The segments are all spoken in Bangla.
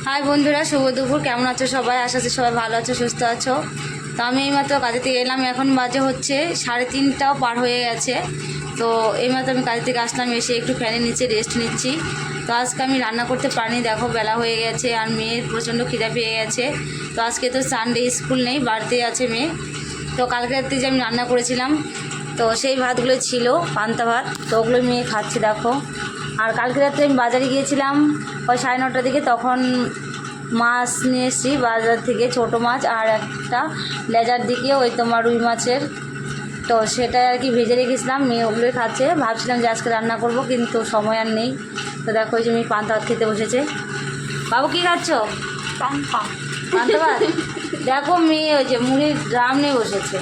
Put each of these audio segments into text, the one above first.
হাই বন্ধুরা, শুভ দুপুর। কেমন আছো সবাই? আশা করি সবাই ভালো আছো, সুস্থ আছো। তো আমি এইমাত্র কাজে থেকে এলাম। এখন বাজে হচ্ছে 3:30টাও পার হয়ে গেছে। তো এইমাত্র আমি কাজে থেকে আসলাম, এসে একটু ফ্যানের নিচে রেস্ট নিচ্ছি। তো আজকে আমি রান্না করতে পারিনি, দেখো বেলা হয়ে গেছে আর মেয়ের প্রচণ্ড খিদে পেয়ে গেছে। তো আজকে তো সানডে, স্কুল নেই, বাড়িতে আছে মেয়ে। তো কালকে রাত্রে যে আমি রান্না করেছিলাম, তো সেই ভাতগুলো ছিল, পান্তা ভাত। তো ওগুলো মেয়ে খাচ্ছে দেখো। আর কালকে রাত্রে আমি বাজারে গিয়েছিলাম ওই 9:30টার দিকে, তখন মাছ নিয়ে এসেছি বাজার থেকে, ছোটো মাছ আর একটা লেজার দিকে ওই তোমার রুই মাছের। তো সেটা আর কি ভেজে রেখেছিলাম, মেয়ে ওগুলোই খাচ্ছে। ভাবছিলাম যে আজকে রান্না করব, কিন্তু সময় আর নেই। তো দেখো ওই যে মেয়ে পান্তা ভাত খেতে বসেছে। বাবু কী খাচ্ছ? পান্তা ভাত। দেখো মেয়ে ওই যে মুড়ির ড্রাম নিয়ে বসেছে,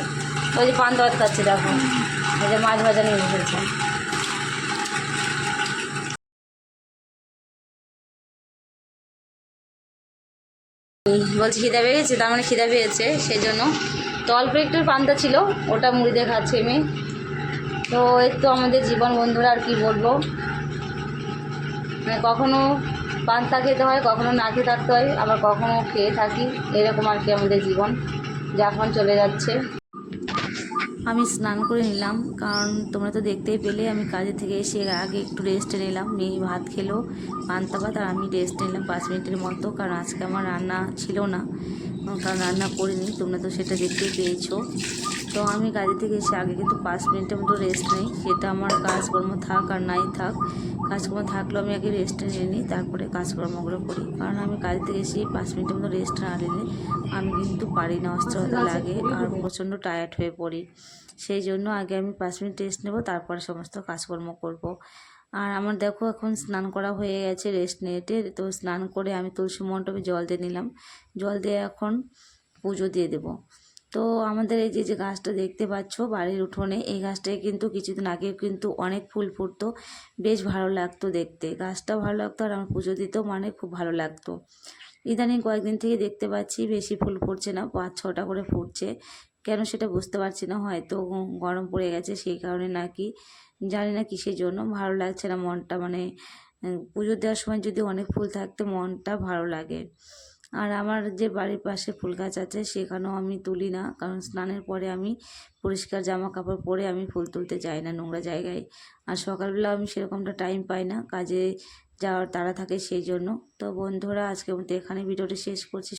ওই যে পান্তা ভাত খাচ্ছে। দেখো ওই যে মাছ ভাজা নিয়ে বসেছে। বলছি খিদে পেয়ে গেছে, তার মানে খিদে পেয়েছে সেই জন্য। তো অল্প একটু পান্তা ছিল, ওটা মুড়ি দিয়ে খাচ্ছে মেয়ে। তো এই তো আমাদের জীবন বন্ধুরা, আর কি বলবো, মানে কখনো পান্তা খেতে হয়, কখনো না খেয়ে থাকতে হয়, আবার কখনো খেয়ে থাকি। এরকম আর কি আমাদের জীবন যখন চলে যাচ্ছে। আমি স্নান করে নিলাম, কারণ তোমরা তো দেখতেই পেলে আমি কাজে থেকে এসে আগে একটু রেস্ট নিলাম। মেয়ে ভাত খেলো, পান্তা ভাত, আর আমি রেস্ট নিলাম 5 মিনিটের মতো, কারণ আজকে আমার রান্না ছিল না, কারণ রান্না করিনি, তোমরা তো সেটা দেখতেই পেয়েছো। তো আমি কাজে থেকে এসে আগে কিন্তু 5 মিনিটের মতো রেস্ট নিই, সেটা আমার কাজকর্ম থাক আর নাই থাক। কাজকর্ম থাকলেও আমি আগে রেস্ট নিয়ে নিই, তারপরে কাজকর্মগুলো করি। কারণ আমি কাজে থেকে এসে 5 মিনিটের মতো রেস্ট না নিলে আমি কিন্তু পারি না, অস্থিরতা লাগে আর প্রচণ্ড টায়ার্ড হয়ে পড়ি। সেই জন্য আগে আমি 5 মিনিট রেস্ট নেব, তারপরে সমস্ত কাজকর্ম করব। আর আমার দেখো এখন স্নান করা হয়ে গেছে রেস্ট নিতে। তো স্নান করে আমি তুলসী মণ্ডপে জল দিয়ে নিলাম, জল দিয়ে এখন পুজো দিয়ে দেব। তো আমাদের এই যে গাছটা দেখতে পাচ্ছ বাড়ির উঠোনে, এই গাছটায় কিন্তু কিছুদিন আগে কিন্তু অনেক ফুল ফুটতো, বেশ ভালো লাগতো দেখতে। গাছটাও ভালো লাগতো আর আমার পুজো দিতেও মানে খুব ভালো লাগতো। ইদানিং কয়েকদিন থেকে দেখতে পাচ্ছি বেশি ফুল ফুটছে না, 5-6টা করে ফুটছে। কেন সেটা বুঝতে পারছি না, হয়তো গরম পড়ে গেছে সেই কারণে নাকি, জানি না কিসের জন্য ভালো লাগছে না মনটা। মানে পুজো দেওয়ার সময় যদি অনেক ফুল থাকতো মনটা ভালো লাগে। আর আমার যে বাড়ির পাশে ফুল গাছ আছে সেখানেও আমি তুলি না, কারণ স্নানের পরে আমি পরিষ্কার জামা কাপড় পরে আমি ফুল তুলতে যাই না নোংরা জায়গায়। আর সকালবেলা আমি সেরকমটা টাইম পাই না, কাজে যাওয়ার তাড়া থাকে সেই জন্য। তো বন্ধুরা, আজকের মতো এখানে ভিডিওটি শেষ করছি।